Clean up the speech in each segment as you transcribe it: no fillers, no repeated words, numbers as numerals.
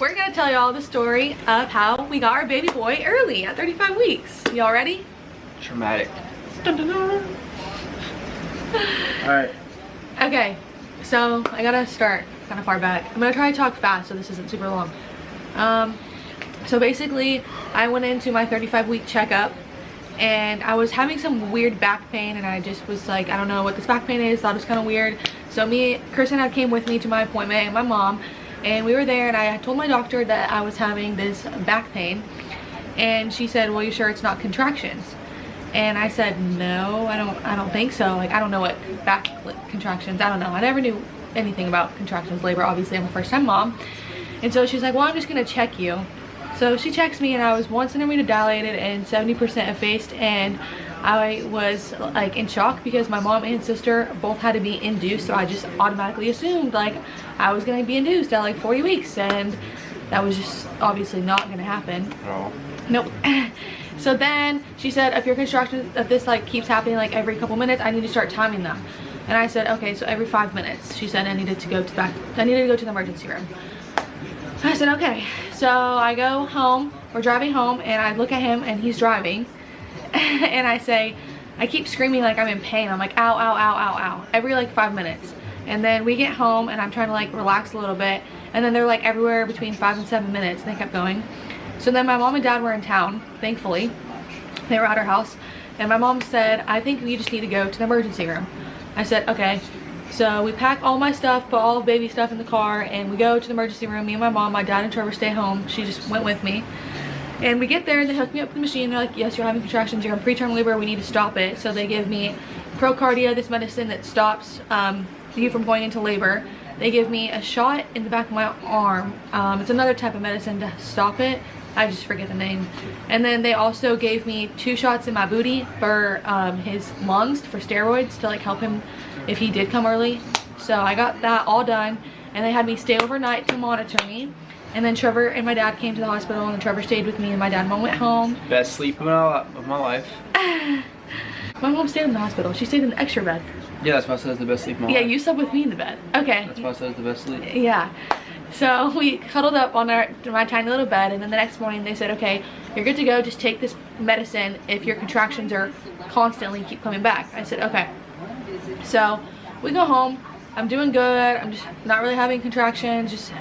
we're gonna tell y'all the story of how we got our baby boy early at 35 weeks. Y'all ready? Traumatic. Dun, dun, dun. Alright. Okay, so I gotta start kind of far back. I'm gonna try to talk fast so this isn't super long. So basically, I went into my 35-week checkup and I was having some weird back pain, and I just was like, I don't know what this back pain is, thought it was kind of weird. So Kirsten came with me to my appointment, and my mom, and we were there, and I told my doctor that I was having this back pain, and she said, well, you sure it's not contractions? And I said, no, I don't think so. Like, I don't know what back contractions, I don't know. I never knew anything about contractions, labor. Obviously, I'm a first-time mom. And so she's like, well, I'm just gonna check you. So she checks me, and I was 1 centimeter dilated and 70% effaced, and I was like in shock because my mom and sister both had to be induced. So I just automatically assumed like I was gonna be induced at like 40 weeks, and that was just obviously not gonna happen. Oh. Nope. So then she said, if your contractions, if this like keeps happening like every couple minutes, I need to start timing them. And I said, okay, so every 5 minutes. She said I needed to go to the emergency room. I said, okay. So I go home, we're driving home, and I look at him and he's driving. And I say, I keep screaming like I'm in pain. I'm like, ow, ow, ow, ow, ow, every like 5 minutes. And then we get home and I'm trying to like relax a little bit. And then they're like everywhere between 5 and 7 minutes. And they kept going. So then my mom and dad were in town, thankfully. They were at our house. And my mom said, I think we just need to go to the emergency room. I said, okay. So we pack all my stuff, put all baby stuff in the car, and we go to the emergency room. Me and my mom, my dad and Trevor stay home. She just went with me. And we get there and they hook me up to the machine. They're like, yes, you're having contractions, you're in preterm labor, we need to stop it. So they give me Procardia, this medicine that stops you from going into labor. They give me a shot in the back of my arm. It's another type of medicine to stop it. I just forget the name. And then they also gave me 2 shots in my booty for his lungs, for steroids, to like help him if he did come early. So I got that all done, and they had me stay overnight to monitor me. And then Trevor and my dad came to the hospital, and then Trevor stayed with me, and my dad and mom went home. Best sleep of my life. My mom stayed in the hospital. She stayed in the extra bed. Yeah, that's why I said it's the best sleep of my life. Yeah, you slept with me in the bed. Okay. That's why I said it's the best sleep. Yeah. So we cuddled up on my tiny little bed, and then the next morning they said, okay, you're good to go. Just take this medicine if your contractions are constantly keep coming back. I said, okay. So we go home. I'm doing good. I'm just not really having contractions, just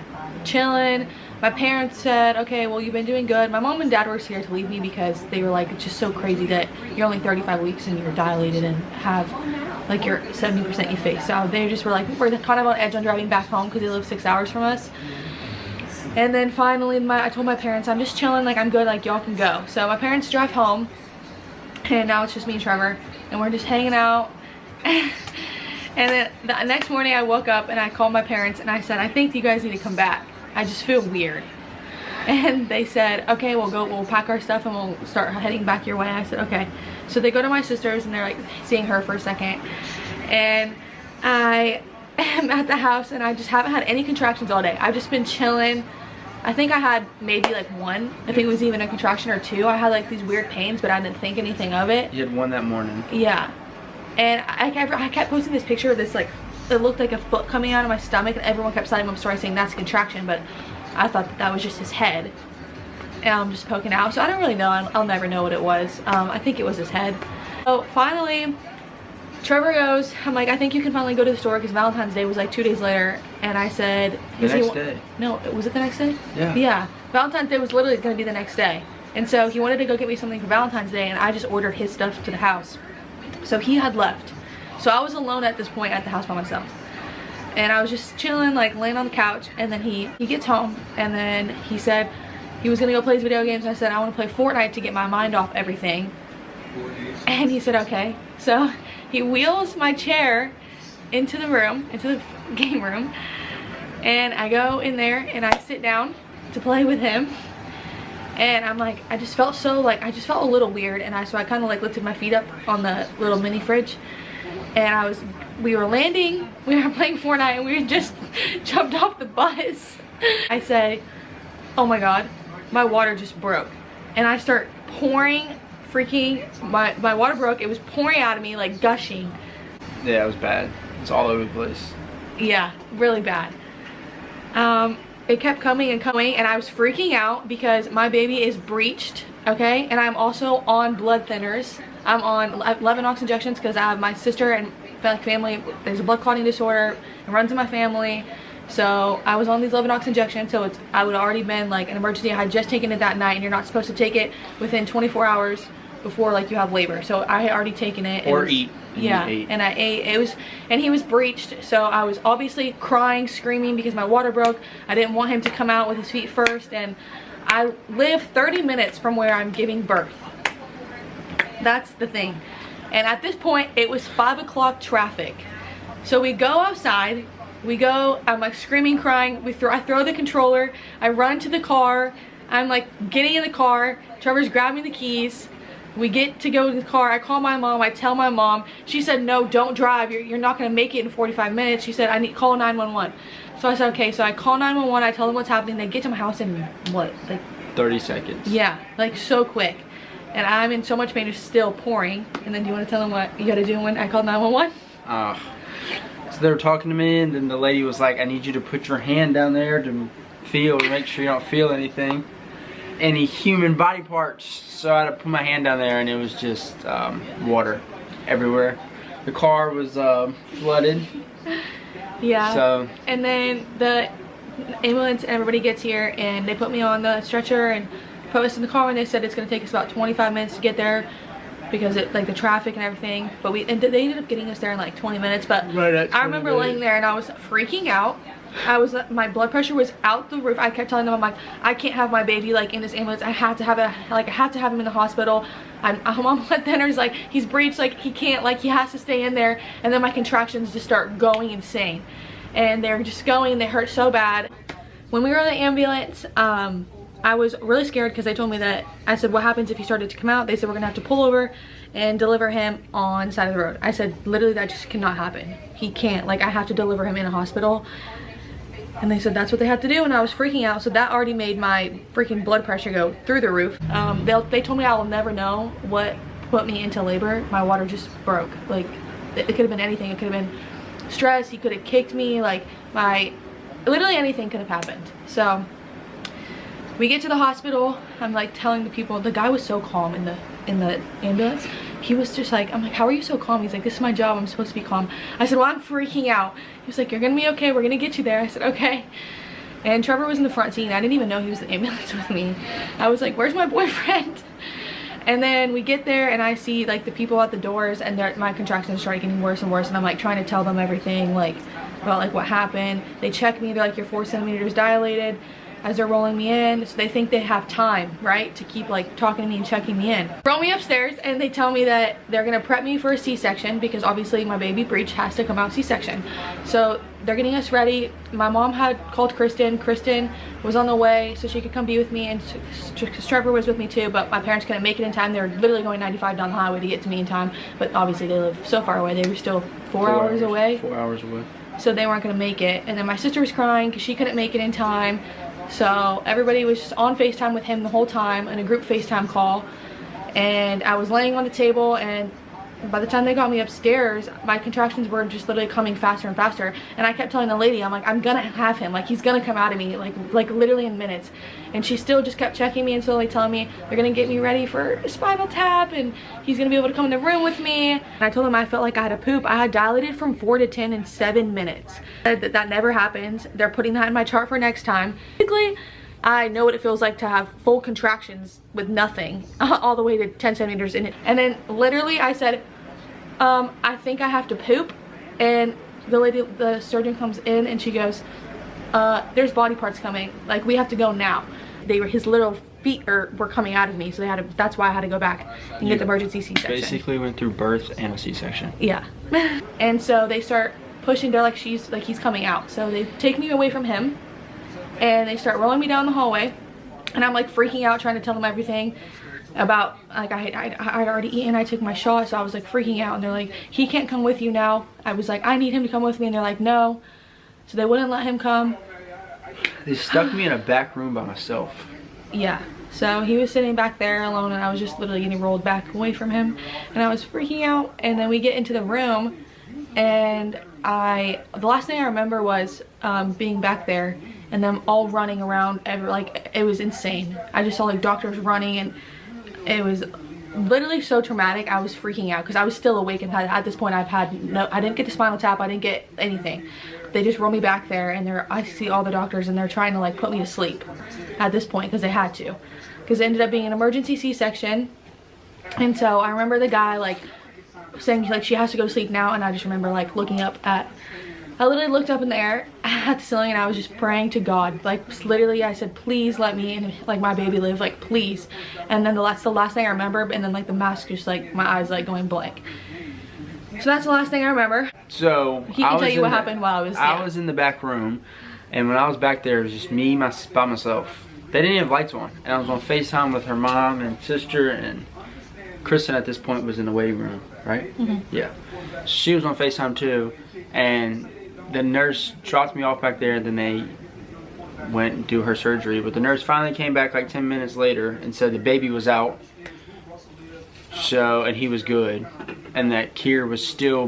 chilling. My parents said, okay, well, you've been doing good. My mom and dad were scared to leave me because they were like, it's just so crazy that you're only 35 weeks and you're dilated and have like you're 70% effaced. So they just were like, we're kind of on edge on driving back home because they live 6 hours from us. And then finally I told my parents, I'm just chilling, like I'm good, like y'all can go. So my parents drive home, and now it's just me and Trevor, and we're just hanging out. And then the next morning I woke up and I called my parents and I said, I think you guys need to come back. I just feel weird. And they said, okay, we'll pack our stuff and we'll start heading back your way. I said, okay. So they go to my sister's and they're like seeing her for a second. And I am at the house and I just haven't had any contractions all day. I've just been chilling. I think I had maybe like 1, if it was even a contraction, or 2. I had like these weird pains, but I didn't think anything of it. You had 1 that morning. Yeah. And I kept posting this picture of this, like, it looked like a foot coming out of my stomach, and everyone kept citing my story saying that's a contraction, but I thought that was just his head. And I'm just poking out. So I don't really know. I'll never know what it was. I think it was his head. So finally, Trevor goes, I'm like, I think you can finally go to the store because Valentine's Day was like 2 days later. And I said, the next day. No, was it the next day? Yeah. Yeah. Valentine's Day was literally going to be the next day. And so he wanted to go get me something for Valentine's Day, and I just ordered his stuff to the house. So he had left. So I was alone at this point at the house by myself. And I was just chilling, like laying on the couch. And then he gets home, and then he said he was gonna go play his video games. And I said, I want to play Fortnite to get my mind off everything. And he said, okay. So he wheels my chair into the room, into the game room. And I go in there and I sit down to play with him. And I'm like, I just felt so like, I just felt a little weird. And so I kind of like lifted my feet up on the little mini fridge. And we were landing, we were playing Fortnite, and we just jumped off the bus. I said, oh my God, my water just broke. And I start pouring my water broke. It was pouring out of me, like gushing. Yeah, it was bad. It's all over the place. Yeah, really bad. it kept coming and coming, and I was freaking out because my baby is breached, okay? And I'm also on blood thinners. I'm on Levinox injections because I have my sister and family, there's a blood clotting disorder, it runs in my family. So I was on these Levinox injections, so I would already been like an emergency. I had just taken it that night, and you're not supposed to take it within 24 hours before like you have labor. So I had already taken it. Or eat. Yeah, and I ate. And he was breached, so I was obviously crying, screaming because my water broke. I didn't want him to come out with his feet first, and I live 30 minutes from where I'm giving birth. That's the thing. And at this point, it was 5 o'clock traffic. So we go outside. We go, I'm like screaming, crying. I throw the controller. I run to the car. I'm like getting in the car. Trevor's grabbing the keys. We get to go to the car. I call my mom. I tell my mom. She said, no, don't drive. You're not going to make it in 45 minutes. She said, I need call 911. So I said, okay. So I call 911. I tell them what's happening. They get to my house in what? Like 30 seconds. Yeah, like so quick. And I'm in so much pain. It's still pouring. And then do you want to tell them what you got to do when I called 911? So they were talking to me, and then the lady was like, I need you to put your hand down there to make sure you don't feel any human body parts. So I had to put my hand down there, and it was just water everywhere. The car was flooded. Yeah. So. And then the ambulance and everybody gets here, and they put me on the stretcher and put us in the car, and they said it's going to take us about 25 minutes to get there because it like the traffic and everything. But they ended up getting us there in like 20 minutes. But I remember laying there and I was freaking out. My blood pressure was out the roof. I kept telling them, I'm like, I can't have my baby like in this ambulance. I have to have him in the hospital. I'm on blood thinners, like he's breached, like he can't, like he has to stay in there. And then my contractions just start going insane, and they're just going. They hurt so bad. When we were in the ambulance, I was really scared because they told me that, I said, what happens if he started to come out? They said, we're gonna have to pull over and deliver him on the side of the road. I said, literally, that just cannot happen. He can't, like I have to deliver him in a hospital. And they said that's what they had to do, and I was freaking out. So that already made my freaking blood pressure go through the roof. They told me I will never know what put me into labor. My water just broke. Like it could have been anything. It could have been stress. He could have kicked me. Like literally anything could have happened. So we get to the hospital. I'm like telling the people. The guy was so calm in the ambulance. He was just like, I'm like, how are you so calm? He's like, this is my job, I'm supposed to be calm. I said, well, I'm freaking out. He was like, you're gonna be okay, we're gonna get you there. I said, okay. And Trevor was in the front seat, and I didn't even know he was in the ambulance with me. I was like, where's my boyfriend? And then we get there, and I see like the people at the doors, and my contractions started getting worse and worse, and I'm like trying to tell them everything, like about like what happened. They check me, they're like, you're 4 centimeters dilated, as they're rolling me in. So they think they have time, right, to keep like talking to me and checking me in. Roll me upstairs, and they tell me that they're gonna prep me for a C-section because obviously my baby breech has to come out C-section. So they're getting us ready. My mom had called Kristen. Kristen was on the way so she could come be with me, and Trevor was with me too, but my parents couldn't make it in time. They were literally going 95 down the highway to get to me in time, but obviously they live so far away. They were still 4 hours away. 4 hours away. So they weren't gonna make it. And then my sister was crying because she couldn't make it in time. So everybody was just on FaceTime with him the whole time in a group FaceTime call. And I was laying on the table, and by the time they got me upstairs, my contractions were just literally coming faster and faster. And I kept telling the lady, I'm like, I'm gonna have him, like he's gonna come out of me, like literally in minutes. And she still just kept checking me and slowly telling me they're gonna get me ready for a spinal tap, and he's gonna be able to come in the room with me. And I told him I felt like I had to poop. I had dilated from 4 to 10 in 7 minutes. That never happens. They're putting that in my chart for next time. Basically, I know what it feels like to have full contractions with nothing, all the way to 10 centimeters in it. And then literally I said, I think I have to poop. And the surgeon comes in, and she goes, there's body parts coming. Like, we have to go now. His little feet were coming out of me, so that's why I had to go back and get the emergency C-section. Basically went through birth and a C-section. Yeah. And so they start pushing. They're like, he's coming out. So they take me away from him, and they start rolling me down the hallway, and I'm like freaking out, trying to tell them everything about, like, I'd already eaten, I took my shot, so I was like freaking out. And they're like, he can't come with you now. I was like, I need him to come with me, and they're like, no. So they wouldn't let him come. They stuck me in a back room by myself. Yeah, so he was sitting back there alone, and I was just literally getting rolled back away from him, and I was freaking out. And then we get into the room, and the last thing I remember was being back there, and them all running around like it was insane. I just saw like doctors running, and it was literally so traumatic. I was freaking out because I was still awake, and at this point I didn't get the spinal tap, I didn't get anything. They just rolled me back there, and I see all the doctors, and they're trying to like put me to sleep at this point because they had to, because it ended up being an emergency C-section. And so I remember the guy like saying like she has to go to sleep now, and I just remember like looking up at, I literally looked up in the air at the ceiling, and I was just praying to God. Like literally I said, please let me and like my baby live, like please. And then that's the last thing I remember, and then like the mask just like my eyes like going blank. So that's the last thing I remember. So he can tell you what happened while I was in the back room, and when I was back there it was just me by myself. They didn't have lights on, and I was on FaceTime with her mom and sister, and Kristen at this point was in the waiting room, right? Yeah. She was on FaceTime too, and the nurse dropped me off back there, and then they went and do her surgery. But the nurse finally came back like 10 minutes later and said the baby was out, so, and he was good, and that Keir was still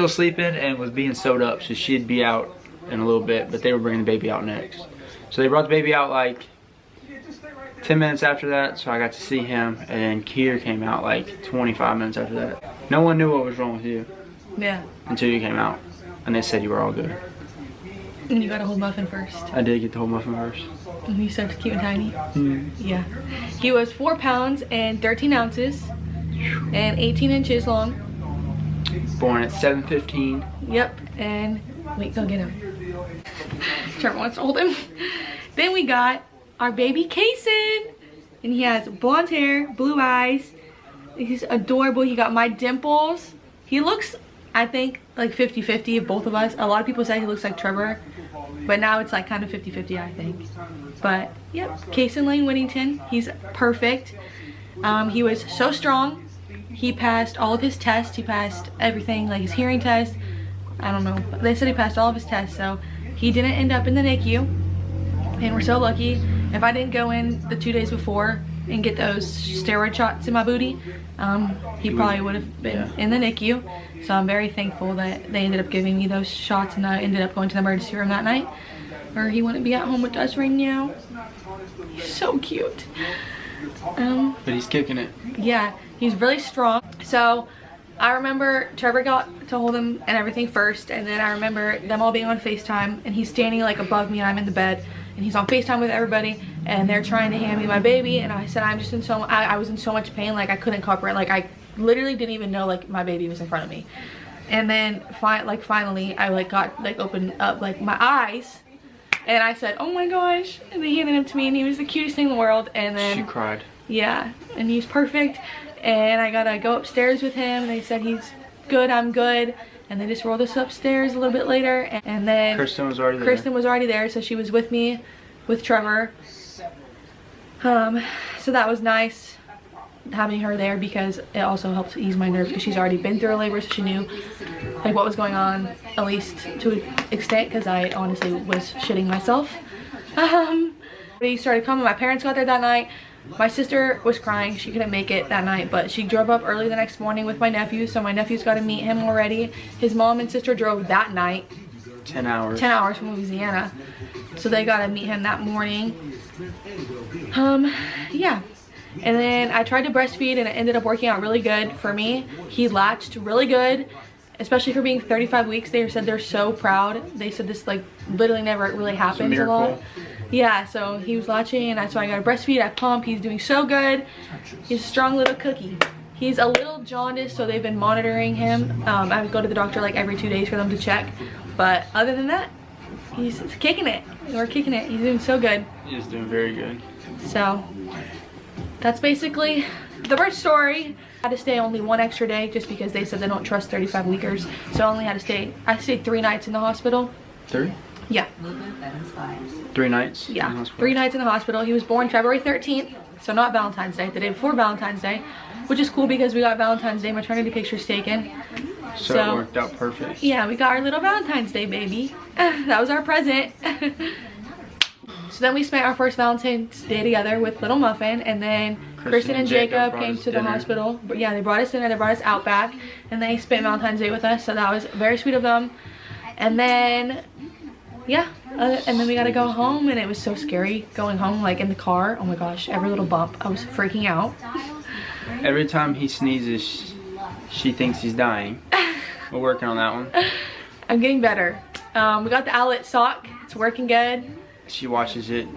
sleeping and was being sewed up, so she'd be out in a little bit, but they were bringing the baby out next. So they brought the baby out like 10 minutes after that, so I got to see him, and then Keir came out like 25 minutes after that. No one knew what was wrong with you. Yeah. Until you came out, and they said you were all good. And you got a whole muffin first. I did get the whole muffin first. And you said cute and tiny. Yeah. He was 4 pounds and 13 ounces and 18 inches long. Born at 7:15. Yep. And wait, go get him. Trevor wants to hold him. Then we got our baby Kason, and he has blonde hair, blue eyes. He's adorable. He got my dimples. He looks, I think, like 50-50 of both of us. A lot of people say he looks like Trevor, but now it's like kind of 50-50, I think. But yep, Kason Lane Whittington, he's perfect. He was so strong. He passed all of his tests. He passed everything, like his hearing test. I don't know, they said he passed all of his tests, so he didn't end up in the NICU, and we're so lucky. If I didn't go in the 2 days before and get those steroid shots in my booty, he probably would have been in the NICU. So I'm very thankful that they ended up giving me those shots, and I ended up going to the emergency room that night, or he wouldn't be at home with us right now. He's so cute. But he's kicking it. Yeah, he's really strong. So I remember Trevor got to hold him and everything first, and then I remember them all being on FaceTime, and he's standing like above me, and I'm in the bed, and he's on FaceTime with everybody, and they're trying to hand me my baby, and I said I was in so much pain, like I couldn't comprehend, like I literally didn't even know like my baby was in front of me. And then finally I like got like opened up like my eyes, and I said, oh my gosh, and they handed him to me, and he was the cutest thing in the world. And then she cried. Yeah, and he's perfect, and I gotta go upstairs with him, and they said he's good, I'm good. And they just rolled us upstairs a little bit later, and then Kristen was already there. Kristen was already there, so she was with me, with Trevor. So that was nice having her there, because it also helped ease my nerves, because she's already been through a labor, so she knew like what was going on, at least to an extent, because I honestly was shitting myself. He started coming. My parents got there that night. My sister was crying, she couldn't make it that night, but she drove up early the next morning with my nephew, so my nephew's got to meet him already. His mom and sister drove that night. 10 hours. 10 hours from Louisiana, so they got to meet him that morning. Yeah. And then I tried to breastfeed, and it ended up working out really good for me. He latched really good, especially for being 35 weeks. They said they're so proud. They said this like literally never really happens a lot. Yeah, so he was latching, and that's why I got to breastfeed. I pump. He's doing so good. He's a strong little cookie. He's a little jaundiced, so they've been monitoring him. I would go to the doctor like every 2 days for them to check. But other than that, he's kicking it. We're kicking it. He's doing so good. He's doing very good. So that's basically the birth story. I had to stay only 1 extra day just because they said they don't trust 35 weekers. So I only had to stay, I stayed 3 nights in the hospital. 3? Yeah. 3 nights? Yeah, 3 nights in the hospital. He was born February 13th, so not Valentine's Day, the day before Valentine's Day, which is cool because we got Valentine's Day maternity pictures taken. So it worked out perfect. Yeah, we got our little Valentine's Day baby. That was our present. So then we spent our first Valentine's Day together with little Muffin, and then Kristen and Jacob came to the hospital. But yeah, they brought us dinner, they brought us out back, and they spent Valentine's Day with us, so that was very sweet of them. And then yeah, and then we gotta go home, and it was so scary going home, like in the car. Oh my gosh, every little bump, I was freaking out. Every time he sneezes, she thinks he's dying. We're working on that one. I'm getting better. We got the Owlet sock. It's working good. She watches it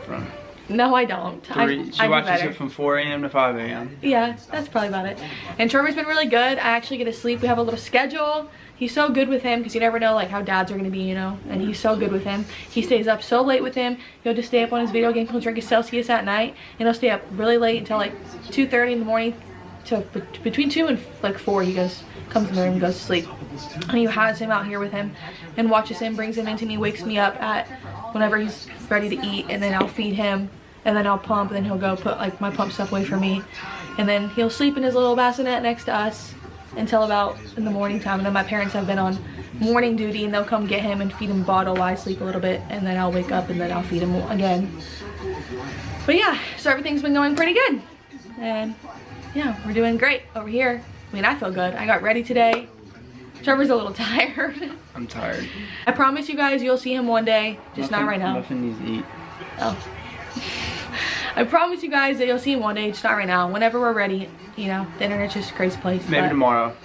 from... No, I don't. She watches it from 4 a.m. to 5 a.m. Yeah, that's probably about it. And Trevor's been really good. I actually get to sleep. We have a little schedule. He's so good with him because you never know like how dads are going to be, you know. And he's so good with him. He stays up so late with him. He'll just stay up on his video game. He'll drink his Celsius at night. And he'll stay up really late until like 2:30 in the morning. To between 2 and like 4 he comes in the room and goes to sleep. And he has him out here with him and watches him, brings him into me, wakes me up at whenever he's ready to eat, and then I'll feed him, and then I'll pump, and then he'll go put like my pump stuff away for me, and then he'll sleep in his little bassinet next to us until about in the morning time. And then my parents have been on morning duty, and they'll come get him and feed him bottle while I sleep a little bit, and then I'll wake up and then I'll feed him again. But yeah, so everything's been going pretty good, and yeah, we're doing great over here. I mean, I feel good. I got ready today. Trevor's a little tired. I'm tired. I promise you guys you'll see him one day, just not right now. Muffin needs to eat. Oh. I promise you guys that you'll see him one day, just not right now. Whenever we're ready, you know, the internet's just a crazy place. Maybe tomorrow.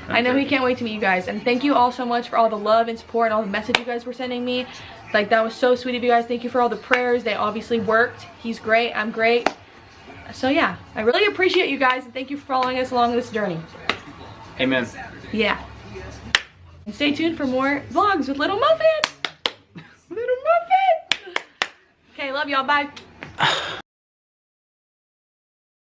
I know he can't wait to meet you guys. And thank you all so much for all the love and support and all the messages you guys were sending me. Like, that was so sweet of you guys. Thank you for all the prayers. They obviously worked. He's great. I'm great. So yeah, I really appreciate you guys, and thank you for following us along this journey. Amen. Yeah. And stay tuned for more vlogs with Little Muffin. Little Muffin. Okay, love y'all. Bye.